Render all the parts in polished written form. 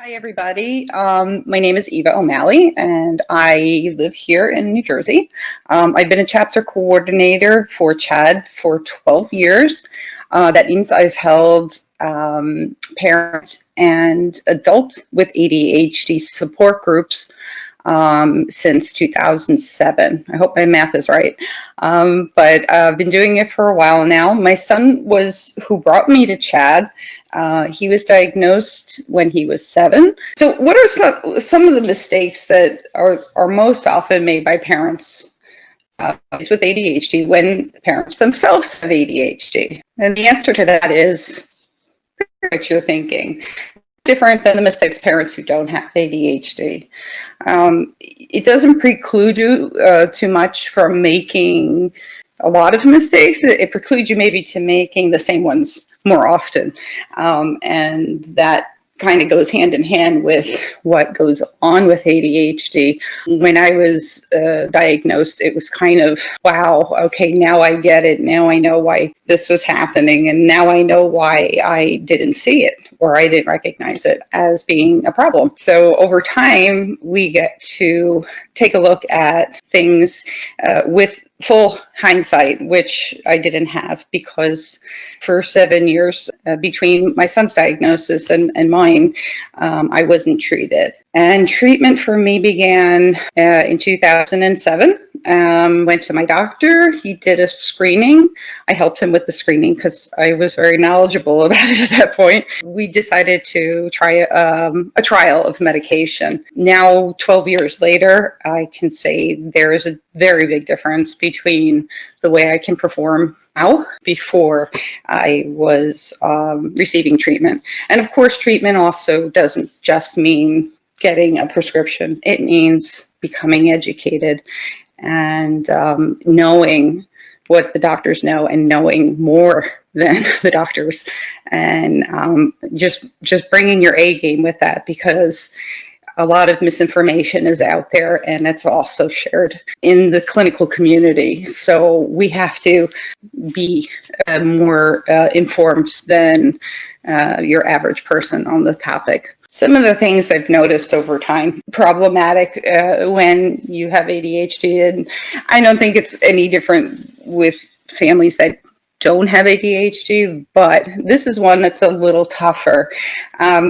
Hi, everybody. My name is Eva O'Malley, and I live here in New Jersey. I've been a chapter coordinator for CHAD for 12 years. That means I've held parents and adults with ADHD support groups since 2007. I hope my math is right. But I've been doing it for a while now. My son was who brought me to CHAD. He was diagnosed when he was 7. So what are some of the mistakes that are most often made by parents with ADHD when the parents themselves have ADHD? And the answer to that is what you're thinking. Different than the mistakes parents who don't have ADHD. It doesn't preclude you too much from making a lot of mistakes. It precludes you maybe to making the same ones more often. And that kind of goes hand in hand with what goes on with ADHD. When I was diagnosed, it was kind of, wow, okay, now I get it. Now I know why this was happening. And now I know why I didn't see it or I didn't recognize it as being a problem. So over time, we get to take a look at things with full hindsight, which I didn't have because for 7 years between my son's diagnosis and mine, I wasn't treated. And treatment for me began in 2007. Went to my doctor. He did a screening. I helped him with the screening because I was very knowledgeable about it at that point. We decided to try a trial of medication. Now, 12 years later, I can say there is a very big difference between the way I can perform now before I was receiving treatment. And of course, treatment also doesn't just mean getting a prescription. It means becoming educated and knowing what the doctors know and knowing more than the doctors, and just bringing your A game with that, because a lot of misinformation is out there and it's also shared in the clinical community. So we have to be more informed than your average person on the topic. Some of the things I've noticed over time, problematic when you have ADHD, and I don't think it's any different with families that don't have ADHD, but this is one that's a little tougher,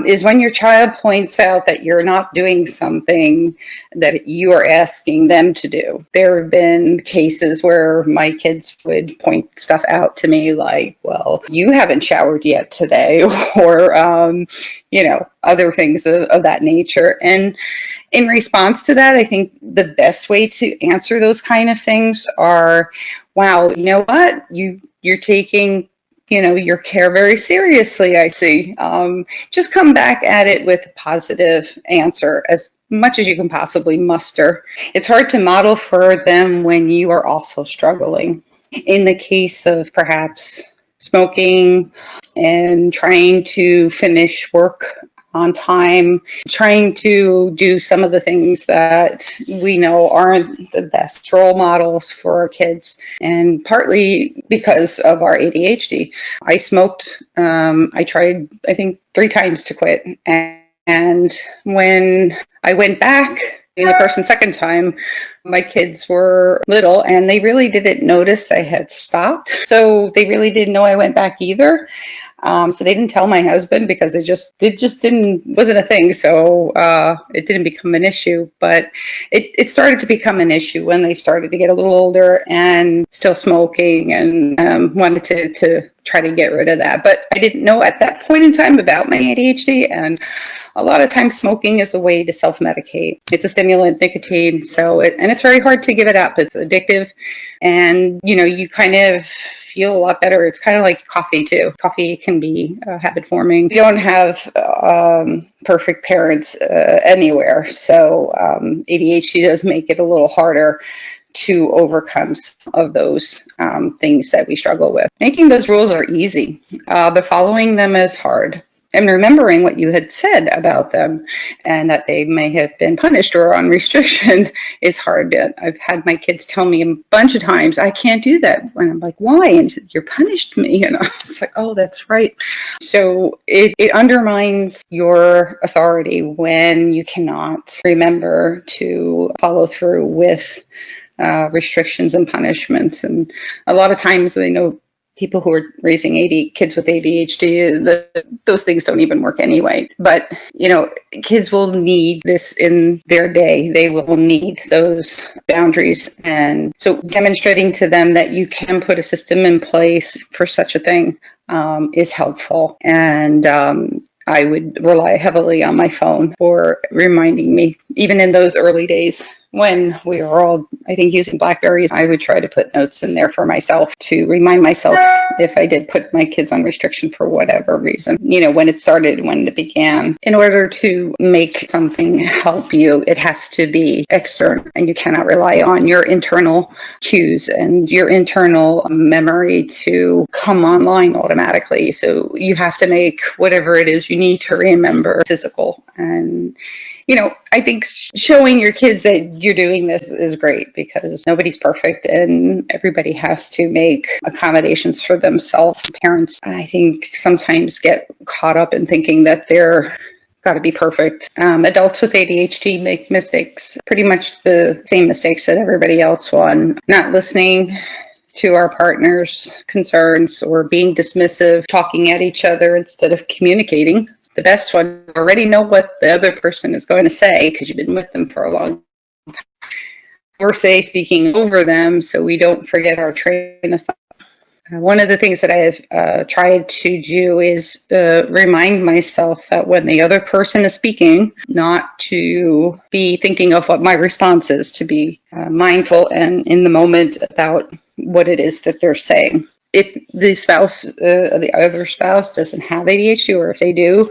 is when your child points out that you're not doing something that you are asking them to do. There have been cases where my kids would point stuff out to me like, well, you haven't showered yet today, or, other things of that nature. And in response to that, I think the best way to answer those kind of things are, wow, you know what? You're taking, your care very seriously, I see. Just come back at it with a positive answer as much as you can possibly muster. It's hard to model for them when you are also struggling. In the case of perhaps smoking and trying to finish work on time, trying to do some of the things that we know aren't the best role models for our kids, and partly because of our ADHD. I smoked. I tried, I think, 3 times to quit. And when I went back the first and second time, my kids were little and they really didn't notice I had stopped. So they really didn't know I went back either. So they didn't tell my husband because it just wasn't a thing. So it didn't become an issue, but it started to become an issue when they started to get a little older and still smoking, and wanted to try to get rid of that. But I didn't know at that point in time about my ADHD, and a lot of times smoking is a way to self-medicate. It's a stimulant, nicotine, and it's very hard to give it up. It's addictive, and you kind of feel a lot better. It's kind of like coffee too. Coffee can be habit forming. We don't have perfect parents anywhere, so ADHD does make it a little harder to overcome some of those things that we struggle with. Making those rules are easy, but following them is hard. and remembering what you had said about them and that they may have been punished or on restriction is hard. I've had my kids tell me a bunch of times, I can't do that. And I'm like, why? And she said, you punished me. And I was like, oh, that's right. So it undermines your authority when you cannot remember to follow through with restrictions and punishments. And a lot of times I know people who are raising kids with ADHD, those things don't even work anyway. But, kids will need this in their day. They will need those boundaries. And so demonstrating to them that you can put a system in place for such a thing is helpful. And I would rely heavily on my phone for reminding me, even in those early days when we were all, I think, using Blackberries. I would try to put notes in there for myself to remind myself if I did put my kids on restriction for whatever reason, when it started, when it began. In order to make something help you, it has to be external, and you cannot rely on your internal cues and your internal memory to come online automatically. So you have to make whatever it is you need to remember physical. And I think showing your kids that you're doing this is great, because nobody's perfect and everybody has to make accommodations for themselves. Parents, I think, sometimes get caught up in thinking that they're got to be perfect. Adults with ADHD make mistakes, pretty much the same mistakes that everybody else will. Not listening to our partner's concerns or being dismissive, talking at each other instead of communicating. The best one, you already know what the other person is going to say because you've been with them for a long time. Or say speaking over them so we don't forget our train of thought. One of the things that I have tried to do is remind myself that when the other person is speaking, not to be thinking of what my response is, to be mindful and in the moment about what it is that they're saying. If the spouse, the other spouse doesn't have ADHD, or if they do,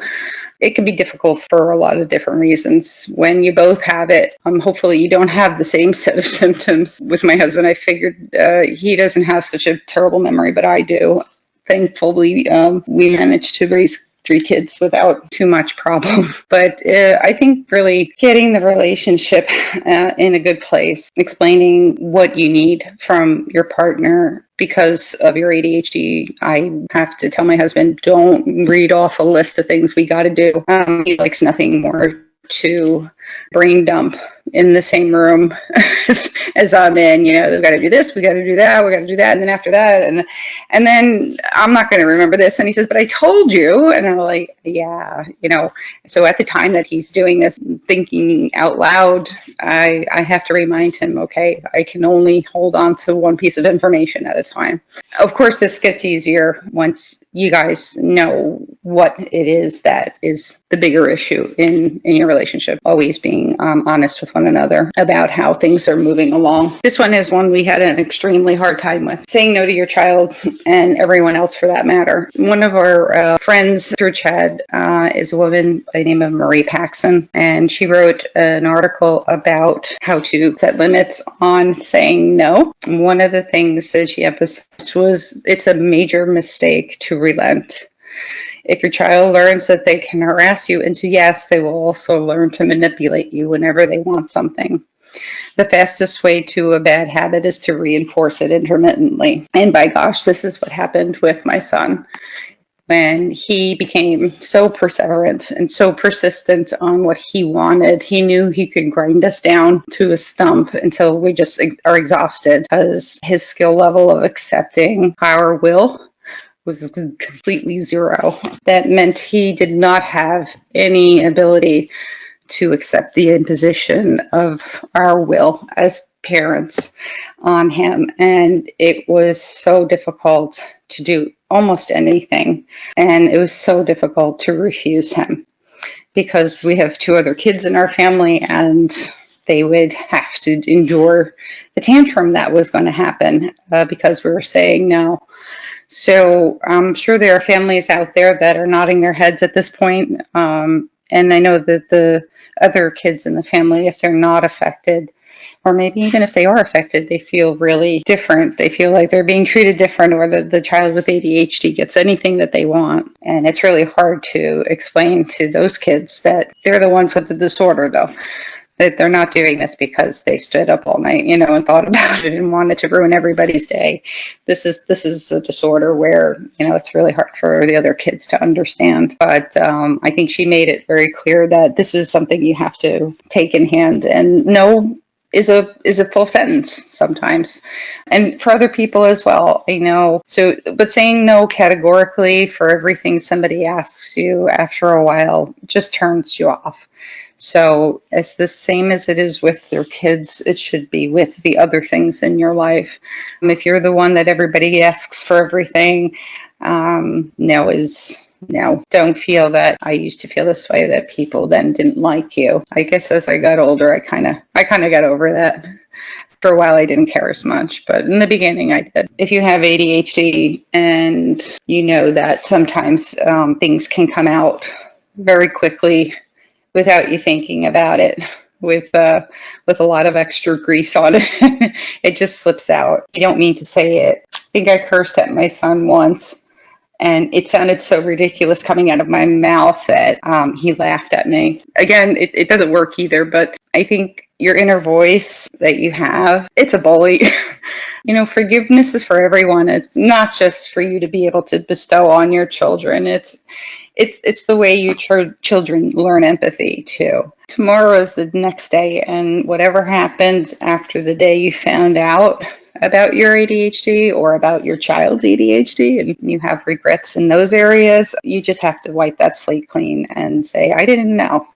it can be difficult for a lot of different reasons. When you both have it, hopefully you don't have the same set of symptoms. With my husband, I figured he doesn't have such a terrible memory, but I do. Thankfully, we managed to raise 3 kids without too much problem. But I think really getting the relationship in a good place, explaining what you need from your partner. Because of your ADHD, I have to tell my husband, don't read off a list of things we got to do. He likes nothing more to brain dump in the same room as I'm in. We've got to do this, we got to do that, we got to do that, and then after that, and then I'm not going to remember this. And he says, but I told you. And I'm like, yeah, So at the time that he's doing this, thinking out loud, I have to remind him, okay, I can only hold on to one piece of information at a time. Of course, this gets easier once you guys know what it is that is the bigger issue in your relationship. Always being honest with one another about how things are moving along. This one is one we had an extremely hard time with. Saying no to your child and everyone else for that matter. One of our friends through Chad is a woman by the name of Marie Paxson, and she wrote an article about how to set limits on saying no. One of the things that she emphasized was it's a major mistake to relent. If your child learns that they can harass you into yes, they will also learn to manipulate you whenever they want something. The fastest way to a bad habit is to reinforce it intermittently. And by gosh, this is what happened with my son. When he became so perseverant and so persistent on what he wanted, he knew he could grind us down to a stump until we just are exhausted, because his skill level of accepting our will was completely zero. That meant he did not have any ability to accept the imposition of our will as parents on him. And it was so difficult to do almost anything. And it was so difficult to refuse him, because we have 2 other kids in our family, and they would have to endure the tantrum that was going to happen because we were saying no. So I'm sure there are families out there that are nodding their heads at this point. And I know that the other kids in the family, if they're not affected, or maybe even if they are affected, they feel really different. They feel like they're being treated different, or the child with ADHD gets anything that they want. And it's really hard to explain to those kids that they're the ones with the disorder, though. That they're not doing this because they stood up all night, and thought about it and wanted to ruin everybody's day. This is a disorder where, it's really hard for the other kids to understand. But I think she made it very clear that this is something you have to take in hand, and no is a full sentence sometimes, and for other people as well. But saying no categorically for everything somebody asks you after a while just turns you off. So it's the same as it is with your kids. It should be with the other things in your life. If you're the one that everybody asks for everything, no is no. Don't feel that I used to feel this way, that people then didn't like you. I guess as I got older, I kind of got over that. For a while, I didn't care as much, but in the beginning, I did. If you have ADHD and you know that sometimes things can come out very quickly without you thinking about it, with a lot of extra grease on it, it just slips out. You don't mean to say it. I think I cursed at my son once, and it sounded so ridiculous coming out of my mouth that he laughed at me. Again, it doesn't work either, but I think your inner voice that you have, it's a bully. Forgiveness is for everyone. It's not just for you to be able to bestow on your children. It's the way you children learn empathy too. Tomorrow is the next day, and whatever happens after the day you found out about your ADHD or about your child's ADHD and you have regrets in those areas, you just have to wipe that slate clean and say, I didn't know.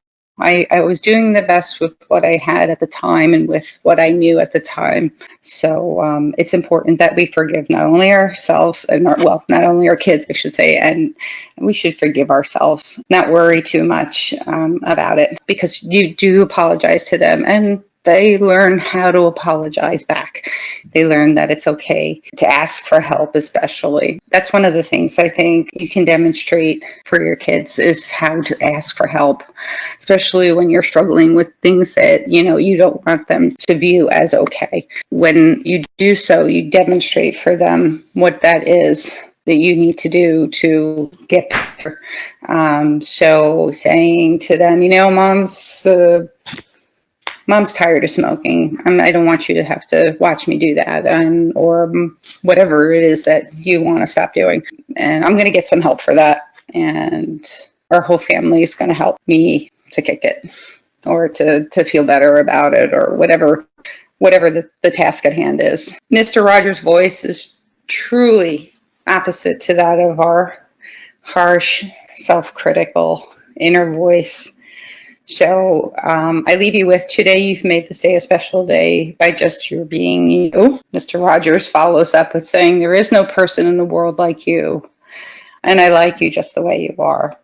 I was doing the best with what I had at the time and with what I knew at the time. So it's important that we forgive not only ourselves and not only our kids, I should say, and we should forgive ourselves, not worry too much about it, because you do apologize to them and they learn how to apologize back. They learn that it's okay to ask for help, especially. That's one of the things I think you can demonstrate for your kids is how to ask for help, especially when you're struggling with things that, you don't want them to view as okay. When you do so, you demonstrate for them what that is that you need to do to get better. So saying to them, Mom's tired of smoking. I don't want you to have to watch me do that, or whatever it is that you want to stop doing. And I'm going to get some help for that. And our whole family is going to help me to kick it, or to feel better about it, or whatever the task at hand is. Mr. Rogers' voice is truly opposite to that of our harsh, self-critical inner voice. So I leave you with, today you've made this day a special day by just your being you. Mr. Rogers follows up with saying, there is no person in the world like you, and I like you just the way you are.